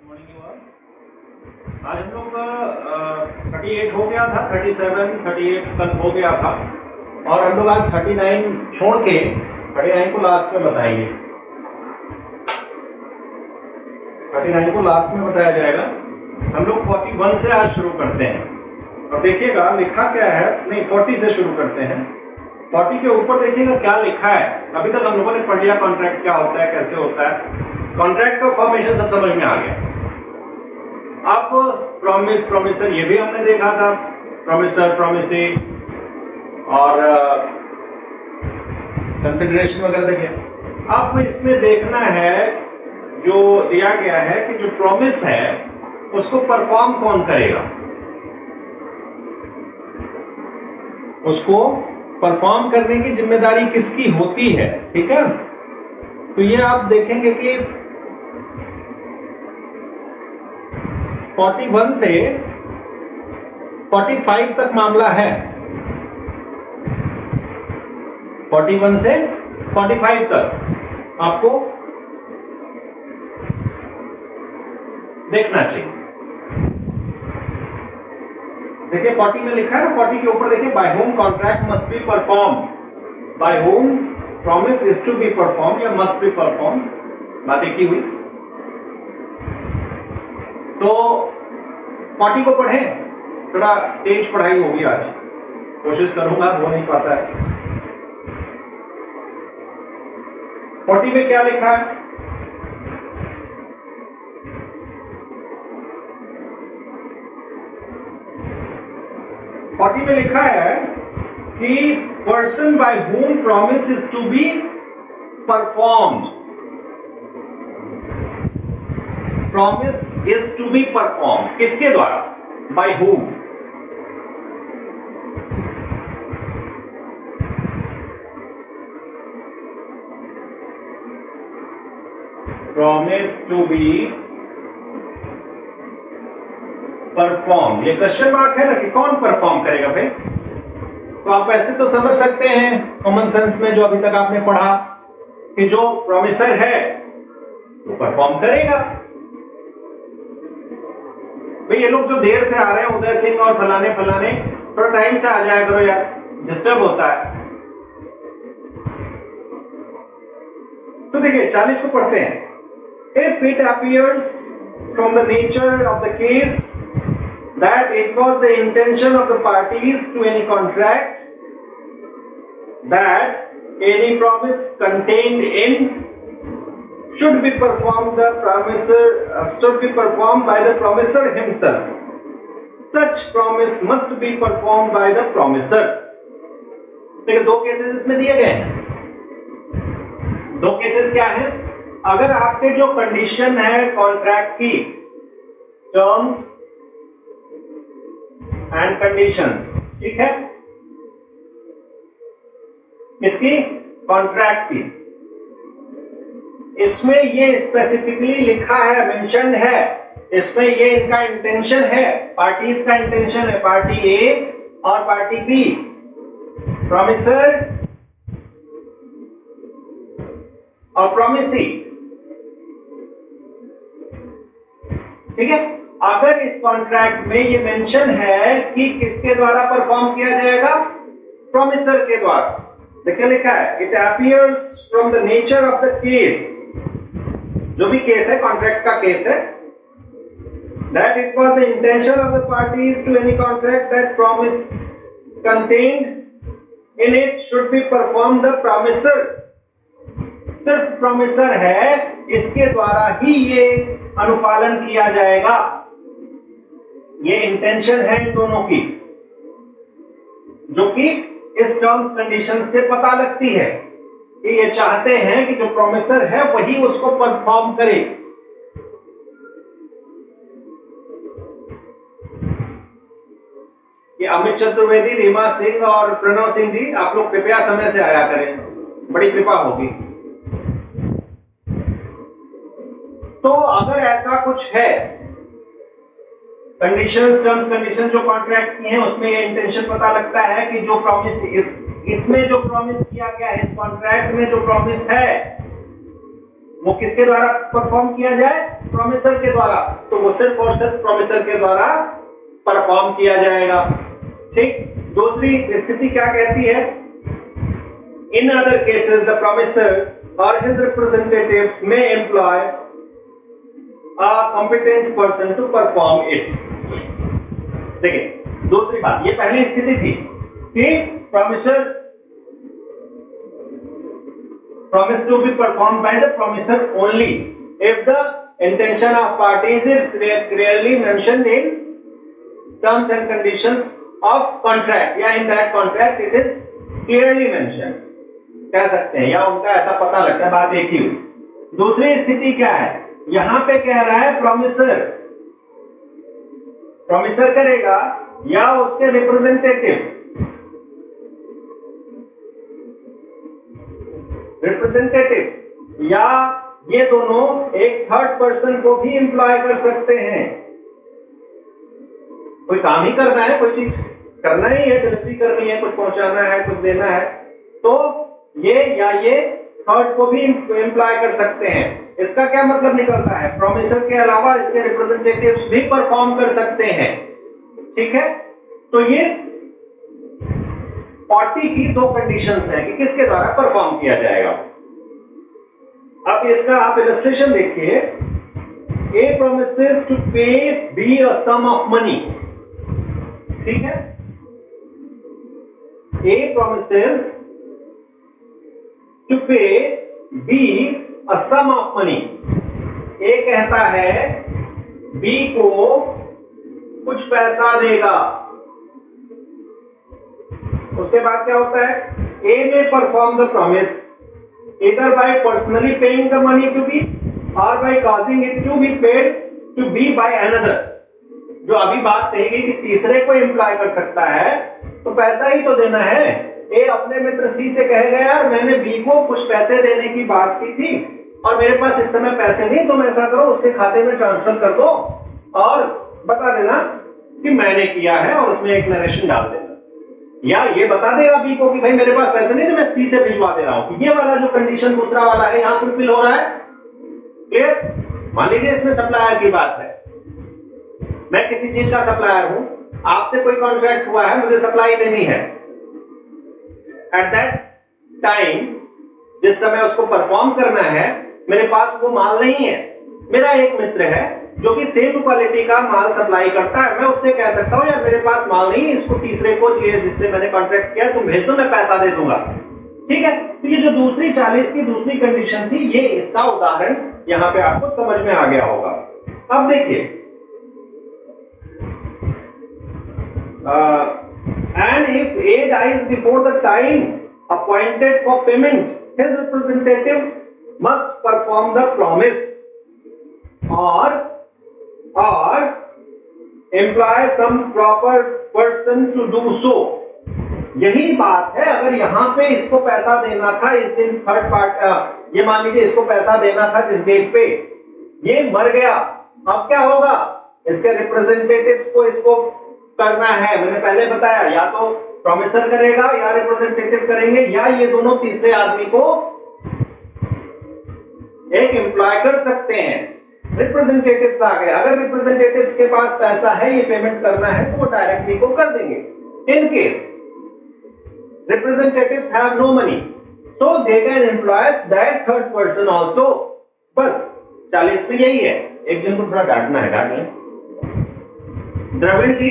Morning you all. आज हम लोग 38 हो गया था, 37, 38 कल हो गया था और हम लोग आज 39 छोड़ के 39 को लास्ट में बताएंगे। 39 को लास्ट में बताया जाएगा। हम लोग 41 से आज शुरू करते हैं और देखिएगा लिखा क्या है। नहीं, 40 से शुरू करते हैं। 40 के ऊपर देखिएगा क्या लिखा है। अभी तक हम लोगों ने पढ़ लिया कॉन्ट्रैक्ट क्या होता है, कैसे होता है। कॉन्ट्रैक्ट का फॉर्मेशन सब समझ में आ गया। अब प्रॉमिस, प्रॉमिसर ये भी हमने देखा था, प्रॉमिसर, प्रॉमिसी और कंसिडरेशन वगैरह देखिए। अब इसमें देखना है जो दिया गया है कि जो प्रॉमिस है उसको परफॉर्म कौन करेगा, उसको परफॉर्म करने की जिम्मेदारी किसकी होती है। ठीक है, तो ये आप देखेंगे कि 41 से 45 तक मामला है। 41 से 45 तक आपको देखना चाहिए। देखिए 40 में लिखा है ना, 40 के ऊपर देखिए, by whom contract must be perform, by whom promise is to be perform या मस्ट बी परफॉर्म, बातें की हुई। तो 40 को पढ़ें, थोड़ा तेज पढ़ाई होगी आज, कोशिश करूंगा, हो नहीं पाता है। 40 में क्या लिखा है? में लिखा है कि person by whom promise is to be performed, promise is to be perform, किसके द्वारा? By whom. Promise to be perform, ये क्वेश्चन मार्क है ना कि कौन परफॉर्म करेगा भाई। तो आप ऐसे तो समझ सकते हैं कॉमन सेंस में, जो अभी तक आपने पढ़ा, कि जो प्रॉमिसर है वो परफॉर्म करेगा। भाई ये लोग जो देर से आ रहे हैं, उदय सिंह और फलाने फलाने, थोड़ा टाइम से आ जाया करो यार, डिस्टर्ब होता है। तो देखिए 40 को पढ़ते हैं। If it appears from the nature of the case that it was the intention of the parties to any contract that any promise contained in should be performed by the promiser himself. Such promise must be performed by the promiser. देखिए दो cases इसमें दिए गए हैं। दो cases क्या हैं? अगर आपके जो कंडीशन है कॉन्ट्रैक्ट की, टर्म्स एंड कंडीशंस, ठीक है, इसकी कॉन्ट्रैक्ट की, इसमें ये स्पेसिफिकली लिखा है, मेंशन है, इसमें ये इनका इंटेंशन है, पार्टीज का इंटेंशन है, पार्टी ए और पार्टी बी, प्रॉमिसर और प्रॉमिसी। ठीक है, अगर इस कॉन्ट्रैक्ट में ये मेंशन है कि किसके द्वारा परफॉर्म किया जाएगा, प्रॉमिसर के द्वारा, देखिए लिखा है it appears from the nature of the case, जो भी केस है, कॉन्ट्रैक्ट का केस है, that it was the intention of the parties to any contract that promise contained in it should be perform the promisor. सिर्फ promisor है, इसके द्वारा ही ये अनुपालन किया जाएगा। ये इंटेंशन है इन दोनों की, जो कि इस टर्म्स कंडीशन से पता लगती है कि ये चाहते हैं कि जो प्रॉमिसर है वही उसको परफॉर्म करे। ये अमित चतुर्वेदी, रीमा सिंह और प्रणव सिंह जी, आप लोग कृपया समय से आया करें, बड़ी कृपा होगी। तो अगर ऐसा कुछ है, कंडीशंस, टर्म्स कंडीशन जो कॉन्ट्रैक्ट की हैं, उसमें ये इंटेंशन पता लगता है कि जो प्रॉमिस इसमें जो प्रॉमिस किया गया है, इस कॉन्ट्रैक्ट में जो प्रॉमिस है वो किसके द्वारा परफॉर्म किया जाए? प्रोमिसर के द्वारा। तो वो सिर्फ और सिर्फ प्रोमिसर के द्वारा परफॉर्म किया जाएगा। ठीक। दूसरी स्थिति क्या कहती है? In other cases the promisor और his representatives may employ a competent person to perform it. देखिए दूसरी बात, ये पहली स्थिति थी कि promisor promise to be performed by the promisor only if the intention of parties is clearly mentioned in terms and conditions of contract, या in that contract it is clearly mentioned, कह सकते हैं, या उनका ऐसा पता लगता है। बात एक ही हुई। दूसरी स्थिति क्या है? यहां पे कह रहा है प्रोमिसर करेगा या उसके रिप्रेजेंटेटिव्स या ये दोनों एक थर्ड पर्सन को भी एम्प्लॉय कर सकते हैं। कोई काम ही करना है, कोई चीज करना ही है, डिलीवरी करनी है, कुछ पहुंचाना है, कुछ देना है, तो ये थर्ड को भी एम्प्लॉय कर सकते हैं। इसका क्या मतलब निकलता है? प्रोमिसर के अलावा इसके रिप्रेजेंटेटिव्स भी परफॉर्म कर सकते हैं। ठीक है। तो ये 40 की दो कंडीशंस हैं कि किसके द्वारा परफॉर्म किया जाएगा। अब इसका आप इलस्ट्रेशन देखिए। A promises to pay B a sum of money। ठीक है। A promises to pay B a sum of money। A कहता है B को कुछ पैसा देगा। उसके बाद क्या होता है? A may perform the promise either by personally paying the money to B or by causing it to be paid to B by another। जो अभी बात कही गई कि तीसरे को एम्प्लॉय कर सकता है, तो पैसा ही तो देना है। A अपने मित्र C से कहेगा यार मैंने B को कुछ पैसे देने की बात की थी और मेरे पास इस समय पैसे नहीं, तुम ऐसा करो उसके खाते में ट्रांसफर कर दो और बता देना कि मैंने किया है, और उसमें एक नरेशन डाल देना, या ये बता देगा बी को कि भाई मेरे पास पैसे नहीं तो मैं सी से भिजवा दे रहा हूं। ये वाला जो कंडीशन दूसरा वाला है यहां फुलफिल हो रहा है। क्लियर? मान लीजिए इसमें सप्लायर की बात है, मैं किसी चीज का सप्लायर हूं, आपसे कोई कॉन्ट्रैक्ट हुआ है, मुझे सप्लाई देनी है। एट दैट टाइम जिस समय उसको परफॉर्म करना है, मेरे पास वो माल नहीं है। मेरा एक मित्र है जो कि सेम क्वालिटी का माल सप्लाई करता है, मैं उससे कह सकता हूं यार मेरे पास माल नहीं, इसको तीसरे को जिससे मैंने कॉन्ट्रैक्ट किया तुम भेज दो, मैं पैसा दे दूंगा। ठीक है। तो ये जो दूसरी 40 की दूसरी कंडीशन थी, ये इसका उदाहरण यहां पे आपको समझ में आ गया होगा। अब देखिए, and if A dies before the time appointed for payment, his representatives must perform the promise or employ some proper person to do so। यही बात है। अगर यहां पे इसको पैसा देना था इस दिन थर्ड पार्ट, ये मान लीजिए इसको पैसा देना था जिस डेट पे, ये मर गया, अब क्या होगा? इसके रिप्रेजेंटेटिव्स को इसको करना है। मैंने पहले बताया या तो प्रोमिसर करेगा या रिप्रेजेंटेटिव करेंगे, या ये दोनों तीसरे आदमी को एक एम्प्लॉय कर सकते हैं। रिप्रेजेंटेटिव्स आ गए, अगर रिप्रेजेंटेटिव्स के पास पैसा है, ये पेमेंट करना है, तो वो डायरेक्टली को कर देंगे। In case representatives have no money, so they can employ that third person also। बस 40 में यही है। एक जन को थोड़ा डांटना है, डांट लें। द्रविड़ जी,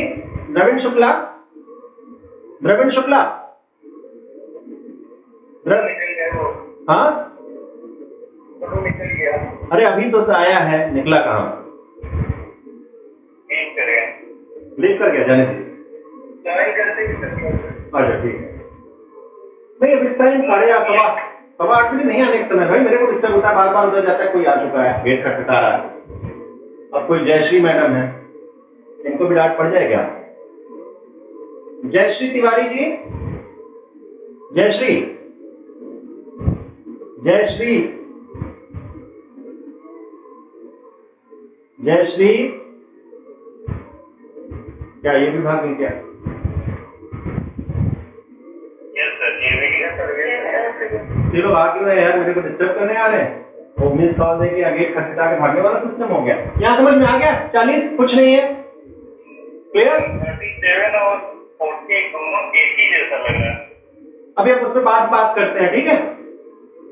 द्रविड़ शुक्ला, द्रविड़ शुक्ला, हाँ अरे अभी तो आया है, निकला कहाँ? लीव कर गया, जाने दीजिए। अच्छा ठीक है। नहीं अब इस टाइम 8:30 बजे नहीं आने का समय भाई, मेरे को डिस्टर्ब होता है, बार बार उधर जाता है, कोई आ चुका है, गेट खटखटा रहा है। अब कोई जयश्री मैडम है, इनको भी डांट पड़ जाए क्या? जयश्री तिवारी जी, जयश्री, जयश्री, जयश्री, क्या ये भी भाग गई क्या? चलो भाग रहे हैं यार, मेरे को डिस्टर्ब करने आ रहे हैं। वो मिस कॉल देके आगे खटखटा के भागने वाला सिस्टम हो गया। यहाँ समझ में आ गया? 40 कुछ नहीं है, क्लियर? 37 और 40 दोनों एक ही जैसा लग रहा है। अभी हम उस पर बात करते हैं, ठीक है?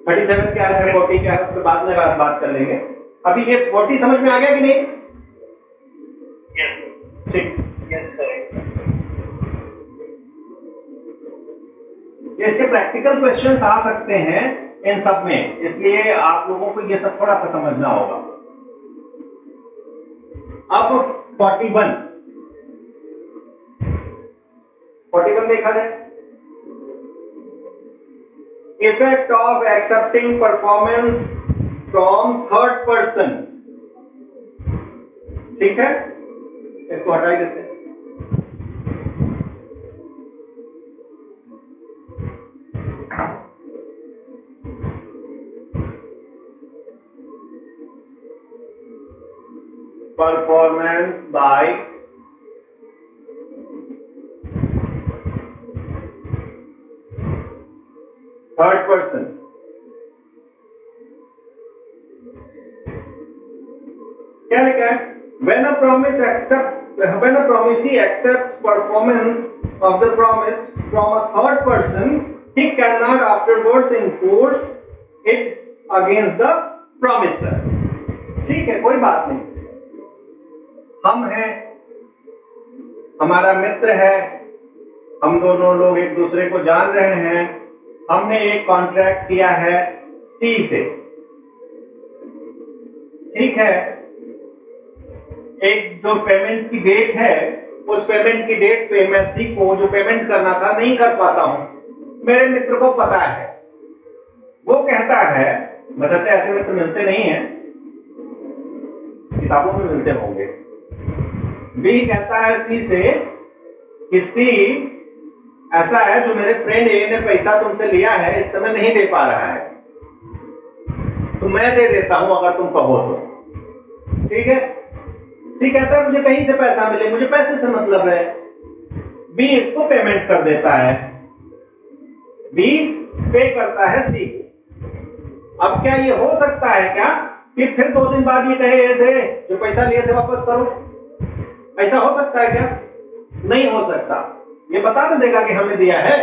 37 क्या है, 40 क्या है, उस पर बाद में बात कर लेंगे। अभी ये 40 समझ में आ गया कि नहीं? ठीक, यस सर। ये इसके प्रैक्टिकल क्वेश्चंस आ सकते हैं इन सब में, इसलिए आप लोगों को ये सब थोड़ा सा समझना होगा। अब 41 देखा जाए। Effect of accepting performance from third person, ठीक है? इसको हटा ही देते हैं। Performance by third person. क्या लिखा है? When a promisee accepts performance of the promise from a third person, he cannot afterwards enforce it against the promiser. ठीक है, कोई बात नहीं। हम हैं, हमारा मित्र है, हम दोनों लोग एक दूसरे को जान रहे हैं, हमने एक कॉन्ट्रैक्ट किया है सी से, ठीक है? एक जो पेमेंट की डेट है, उस पेमेंट की डेट पे मैं सी को जो पेमेंट करना था नहीं कर पाता हूं। मेरे मित्र को पता है, वो कहता है, बशर्ते ऐसे मित्र मिलते नहीं हैं, किताबों में मिलते होंगे। बी कहता है सी से कि सी ऐसा है, जो मेरे फ्रेंड ए ने पैसा तुमसे लिया है, इस समय नहीं दे पा रहा है, तो मैं दे देता हूं अगर तुम कहो तो, ठीक है? सी कहता है मुझे कहीं से पैसा मिले, मुझे पैसे से मतलब है। बी इसको पेमेंट कर देता है, बी पे करता है सी को। अब क्या ये हो सकता है क्या कि फिर 2 दिन बाद ये कहे ऐसे जो पैसा लिए थे वापस करो? ऐसा हो सकता है क्या? नहीं हो सकता। ये बता तो देगा कि हमें दिया है,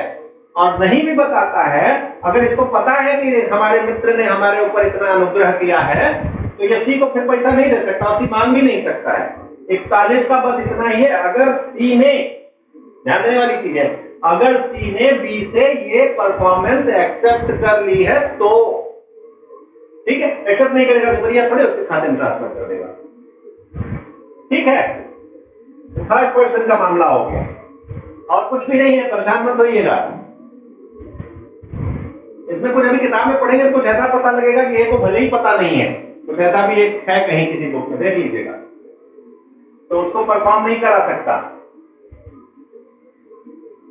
और नहीं भी बताता है, अगर इसको पता है कि हमारे मित्र ने हमारे ऊपर इतना अनुग्रह किया है, तो ये सी को फिर पैसा नहीं दे सकता, सी मांग भी नहीं सकता है। 41 का बस इतना ही है। अगर सी ने, ध्यान देने वाली चीज है, अगर सी ने बी से ये परफॉर्मेंस एक्सेप्ट कर ली है तो, ठीक है? एक्सेप्ट नहीं करेगा तो भैया थोड़े उसके खाते में ट्रांसफर कर देगा, ठीक है? थर्ड पर्सन का मामला हो गया, और कुछ भी नहीं है, परेशान मत होइएगा। इसमें कुछ अभी किताब में पढ़ेंगे, कुछ ऐसा पता लगेगा कि ये को भले ही पता नहीं है, कुछ ऐसा भी एक है कहीं किसी बुक में, देख लीजिएगा, तो उसको परफॉर्म नहीं करा सकता।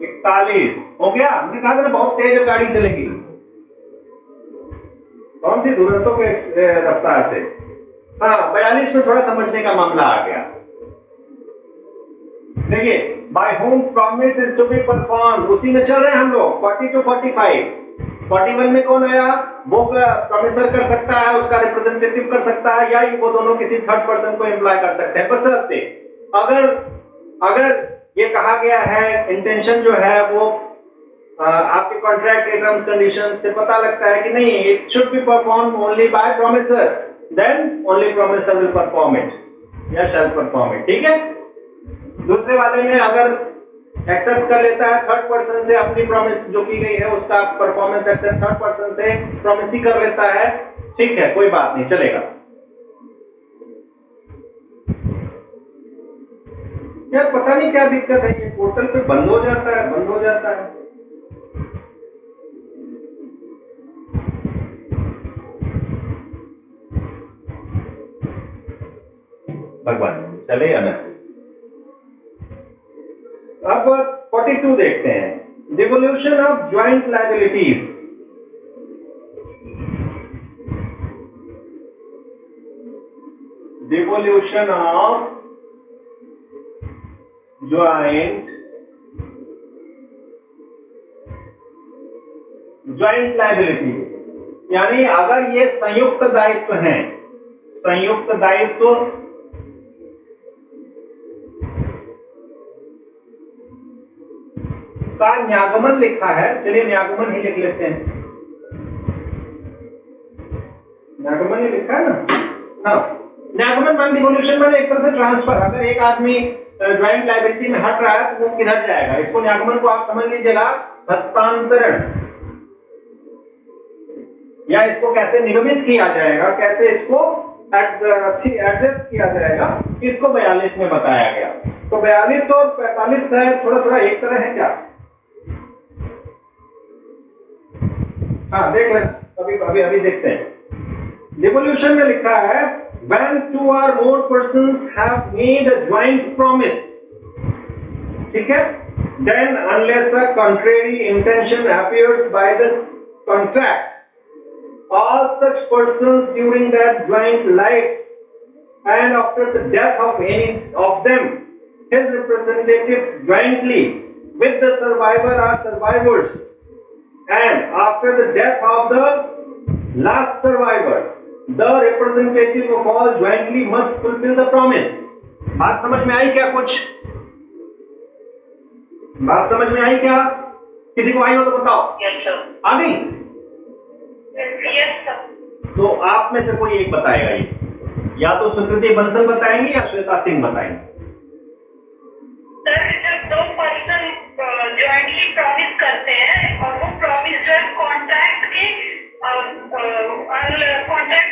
41 हो गया। हमने कहा था ना बहुत तेज गाड़ी चलेगी, कौन सी दुरंतों के रफ्तार से। हाँ, 42 में थोड़ा समझने का मामला आ गया। देखिए, by whom promise is to be perform, उसी में चल रहे हैं हम लोग। 40 to 45। 41 में कौन आया? वो प्रॉमिसर कर सकता है, उसका रिप्रेजेंटेटिव कर सकता है, या वो दोनों किसी थर्ड पर्सन को एम्प्लॉय कर सकते हैं, बशर्ते अगर ये कहा गया है, इंटेंशन जो है वो आपके कॉन्ट्रैक्ट के टर्म्स कंडीशन से पता लगता है कि नहीं, it should be perform only by promisor, then only promisor will perform it या शैल परफॉर्म इट, ठीक है? दूसरे वाले में अगर एक्सेप्ट कर लेता है थर्ड पर्सन से अपनी प्रॉमिस जो की गई है, उसका परफॉर्मेंस एक्सेप्ट थर्ड पर्सन से प्रॉमिस ही कर लेता है, ठीक है, कोई बात नहीं, चलेगा। यार पता नहीं क्या दिक्कत है, ये पोर्टल पे बंद हो जाता है, बंद हो जाता है। भगवान चले या न चले। अब 42 देखते हैं, devolution of joint liabilities. Devolution of joint liabilities. यानी अगर ये संयुक्त दायित्व हैं, संयुक्त दायित्व का न्यागमन लिखा है, चलिए न्यागमन ही लिख लेते हैं, न्यागमन ही लिखा है ना। हाँ, न्यागमन मान डिवोल्यूशन मैंने एक तरह से ट्रांसफर, अगर एक आदमी ज्वाइंट लायबिलिटी में हट रहा है तो वो किधर जाएगा, इसको न्यागमन को आप समझ लीजिएगा हस्तांतरण, या इसको कैसे निगमित किया जाएगा, कैसे इसको एडजस्ट किया जाएगा, इसको 42 में बताया गया। तो 42 और 45 है थोड़ा थोड़ा एक तरह है क्या? हाँ देख लें, अभी देखते हैं। डिवोल्यूशन में लिखा है when two or more persons have made a joint promise, ठीक है, then unless a contrary intention appears by the contract, all such persons during their joint lives and after the death of any of them, his representatives jointly with the survivor are survivors, and after the death of the last survivor, the representative of all jointly must fulfill the promise. बात समझ में आई क्या? कुछ बात समझ में आई क्या? किसी को आई हो तो बताओ। Yes sir. आ गई? Yes sir. तो आप में से कोई एक बताएगा ये, या तो सुकृति बंसल बताएंगे या श्वेता सिंह बताएंगे। सर जब दो पर्सन ज्वाइंटली प्रॉमिस करते हैं और वो प्रॉमिस जो है कॉन्ट्रैक्ट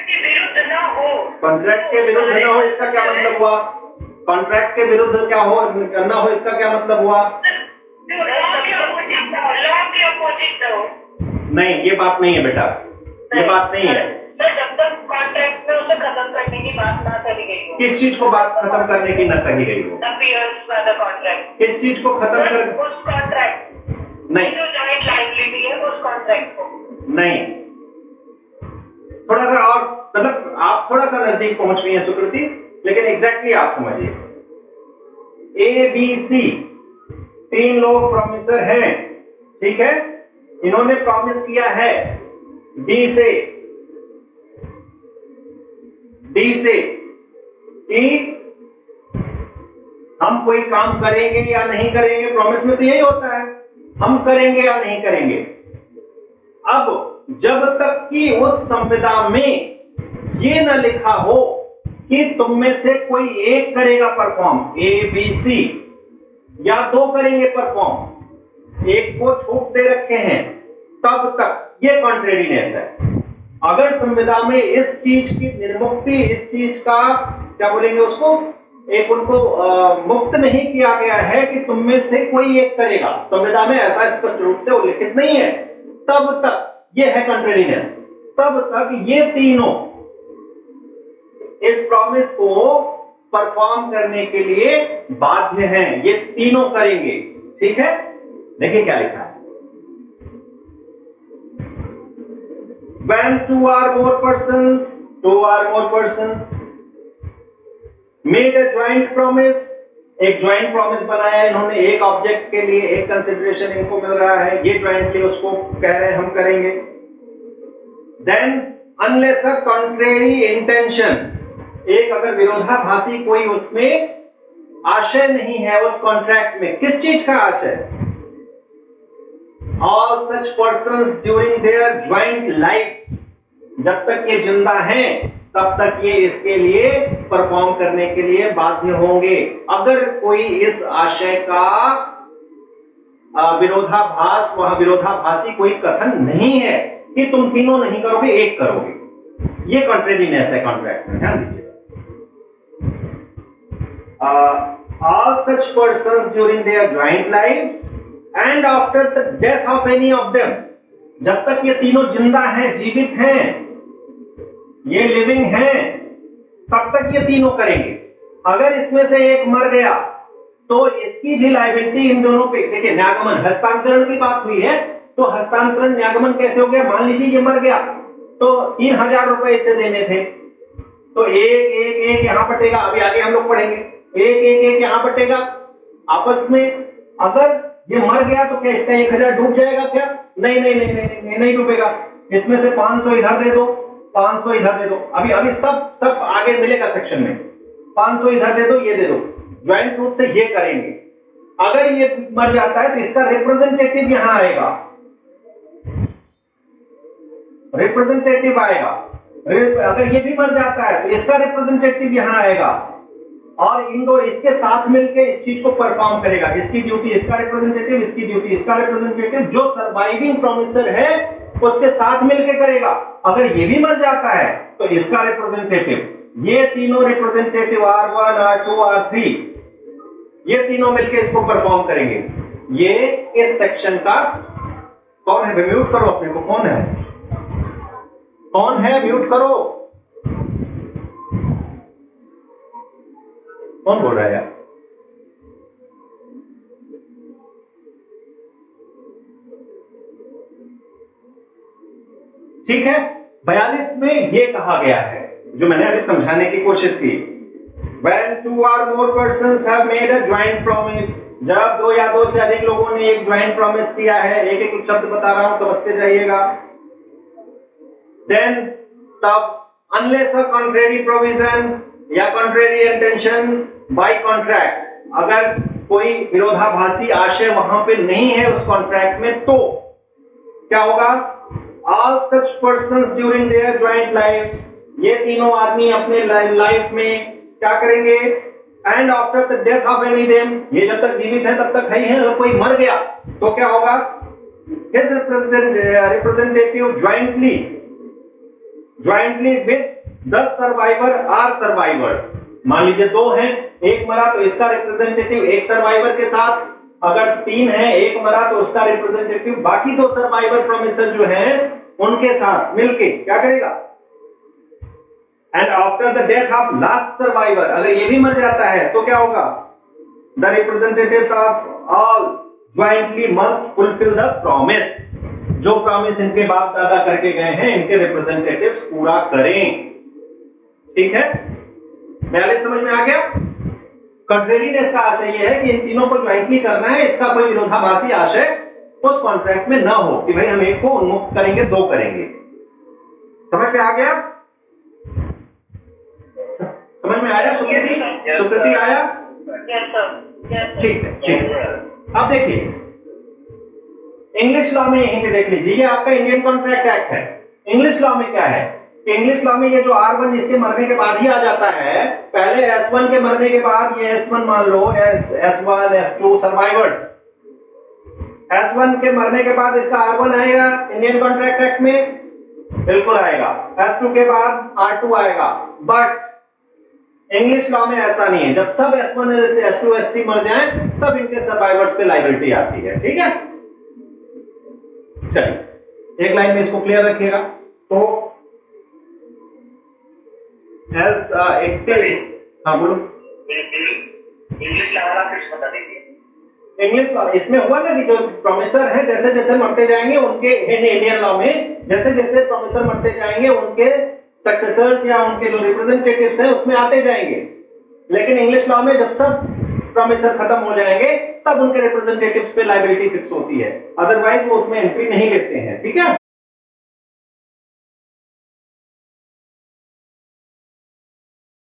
के विरुद्ध ना हो, कॉन्ट्रैक्ट के विरुद्ध ना हो इसका क्या मतलब हुआ? कॉन्ट्रैक्ट के विरुद्ध क्या हो ना हो इसका क्या मतलब हुआ? जो लॉ के अपोजिट ना हो। नहीं, ये बात नहीं है बेटा, ये बात नहीं है। सर जब तक कॉन्ट्रैक्ट में उसे खत्म करने की बात ना करी गई हो। किस चीज को बात खत्म करने की न कही गई हो? कॉन्ट्रैक्ट किस चीज को खत्म कर? उस कॉन्ट्रैक्ट नहीं, जो जॉइंट लायबिलिटी है उस कॉन्ट्रैक्ट को नहीं, थोड़ा सा और, मतलब आप थोड़ा सा नजदीक पहुंच गई हैं सुकृति, लेकिन एग्जैक्टली आप समझिए। ए बी सी तीन लोग प्रॉमिसर हैं, ठीक है, इन्होंने प्रॉमिस किया है डी से कि हम कोई काम करेंगे या नहीं करेंगे। प्रॉमिस में तो यही होता है, हम करेंगे या नहीं करेंगे। अब जब तक कि उस संविदा में ये न लिखा हो कि तुम में से कोई एक करेगा परफॉर्म, ए बी सी, या दो करेंगे परफॉर्म, एक को छूट दे रखे हैं, तब तक ये कॉन्ट्रेरीनेस है। अगर संविदा में इस चीज की निर्मुक्ति, इस चीज का क्या बोलेंगे उसको, एक उनको मुक्त नहीं किया गया है कि तुम में से कोई एक करेगा, संविदा में ऐसा स्पष्ट रूप से उल्लिखित नहीं है, तब तक ये है कॉन्ट्रेरीनेस। तब तक ये तीनों इस प्रॉमिस को परफॉर्म करने के लिए बाध्य हैं, ये तीनों करेंगे, ठीक है। देखिए क्या लिखा है, when two or more persons made a joint promise, एक ज्वाइंट प्रॉमिस बनाया इन्होंने, एक ऑब्जेक्ट के लिए एक कंसिडरेशन इनको मिल रहा है, ये ज्वाइंटली उसको कह रहे हैं हम करेंगे। Then unless a contrary intention, एक अगर विरोधाभासी कोई उसमें आशय नहीं है उस कॉन्ट्रैक्ट में, किस चीज का आशय? All such persons during their joint life, जब तक ये जिंदा हैं तब तक ये इसके लिए परफॉर्म करने के लिए बाध्य होंगे। अगर कोई इस आशय का विरोधाभास, वह विरोधाभासी कोई कथन नहीं है कि तुम तीनों नहीं करोगे, एक करोगे, ये कॉन्ट्रेरीनेस है कॉन्ट्रैक्ट में, ध्यान दीजिएगा। All such persons during their joint lives and after the death of any of them, जब तक ये तीनों जिंदा हैं, जीवित हैं, ये लिविंग हैं, तब तक ये तीनों करेंगे। अगर इसमें से एक मर गया तो इसकी भी लायबिलिटी इन दोनों पे, देखिए न्यागमन हस्तांतरण की बात हुई है, तो हस्तांतरण न्यागमन कैसे हो गया? मान लीजिए ये मर गया तो 3000 रुपए इससे देने थे, तो एक एक एक यहां बटेगा, अभी आगे हम लोग पढ़ेंगे, एक एक एक यहां बटेगा आपस में। अगर ये मर गया तो क्या इसका 1000 डूब जाएगा क्या? नहीं नहीं नहीं नहीं नहीं, नहीं डूबेगा। इसमें से 500 इधर दे दो, 500 इधर दे दो, अभी अभी सब आगे मिलेगा सेक्शन में, 500 इधर दे दो, ये दे दो, ज्वाइंट रूप से ये करेंगे। अगर ये मर जाता है तो इसका रिप्रेजेंटेटिव यहां आएगा, रिप्रेजेंटेटिव आएगा। अगर ये भी मर जाता है तो इसका रिप्रेजेंटेटिव यहां आएगा, और इन दो इसके साथ मिलके इस चीज को परफॉर्म करेगा। इसकी ड्यूटी इसका रिप्रेजेंटेटिव, इसकी ड्यूटी इसका रिप्रेजेंटेटिव, जो सर्वाइविंग प्रोमिसर है उसके साथ मिलके करेगा। अगर ये भी मर जाता है तो इसका रिप्रेजेंटेटिव, ये तीनों रिप्रेजेंटेटिव R1, R2, R3, ये तीनों मिलके इसको परफॉर्म करेंगे। ये इस सेक्शन का कौन है? म्यूट करो अपने को, कौन है? कौन है? म्यूट करो। कौन बोल रहा है यार? ठीक है, 42 में ये कहा गया है जो मैंने अभी समझाने की कोशिश की। When two or more persons have made a joint promise, जब दो या दो से अधिक लोगों ने एक ज्वाइंट प्रॉमिस किया है, एक एक शब्द बता रहा हूं, समझते जाइएगा। Then तब unless a contrary provision या contrary intention by contract, अगर कोई विरोधाभासी आशय वहां पे नहीं है उस कॉन्ट्रैक्ट में, तो क्या होगा? All such persons during their joint lives, ये तीनों आदमी अपने लाइफ में क्या करेंगे? And after the death of any them, ये जब तक जीवित है तब तक है ही है, अगर कोई मर गया तो क्या होगा? His representative jointly with the survivor are survivors। मान लीजिए दो हैं, एक मरा तो इसका रिप्रेजेंटेटिव एक सर्वाइवर के साथ, अगर तीन है, एक मरा तो उसका रिप्रेजेंटेटिव बाकी दो सर्वाइवर प्रोमिसर जो हैं उनके साथ मिलके क्या करेगा? And after the death of last survivor, अगर ये भी मर जाता है तो क्या होगा? The representatives of all jointly must fulfil the promise. जो प्रॉमिस इनके बाप दादा करके गए हैं, इनके रिप्रेजेंटेटिव्स पूरा करें। ठीक है, 42 समझ में आ गया? कंट्रेरीनेस का आशय यह है कि इन तीनों को ज्वाइंटली करना है, इसका कोई विरोधाभासी आशय उस कॉन्ट्रैक्ट में ना हो कि भाई हम एक को उन्मुक्त करेंगे, दो करेंगे। समझ में आ गया? समझ में आया? सुकृति आया? ठीक है, ठीक है। अब देखिए इंग्लिश लॉ में, यहीं पे देख लीजिए, ये आपका इंडियन कॉन्ट्रैक्ट एक्ट है। इंग्लिश लॉ में क्या है? इंग्लिश लॉ में ये जो R1 इसके मरने के बाद ही आ जाता है, पहले S1 के मरने के बाद ये S1 मान लो, S1, S2 सर्वाइवर्स, S1 के मरने के बाद इसका R1 आएगा इंडियन कॉन्ट्रैक्ट एक्ट में, बिल्कुल आएगा। S2 के बाद R2 आएगा। बट इंग्लिश लॉ में ऐसा नहीं है, जब सब S1, S2, S3 मर जाएं तब इनके सर्वाइवर्स पे लायबिलिटी आती है। ठीक है, चलिए एक लाइन में इसको क्लियर रखिएगा। तो एस हाँ बोलो। इंग्लिश लॉ फिर बता दीजिए। इंग्लिश लॉ इसमें हुआ ना कि जो प्रोमिसर है जैसे जैसे मरते जाएंगे उनके, इंडियन लॉ में जैसे जैसे प्रोमिसर मरते जाएंगे उनके सक्सेसर्स या उनके जो रिप्रेजेंटेटिव्स हैं उसमें आते जाएंगे। लेकिन इंग्लिश लॉ में जब सब प्रोमिसर खत्म हो जाएंगे तब उनके रिप्रेजेंटेटिव्स पे लायबिलिटी फिक्स होती है, अदरवाइज वो उसमें एंट्री नहीं लेते हैं। ठीक है,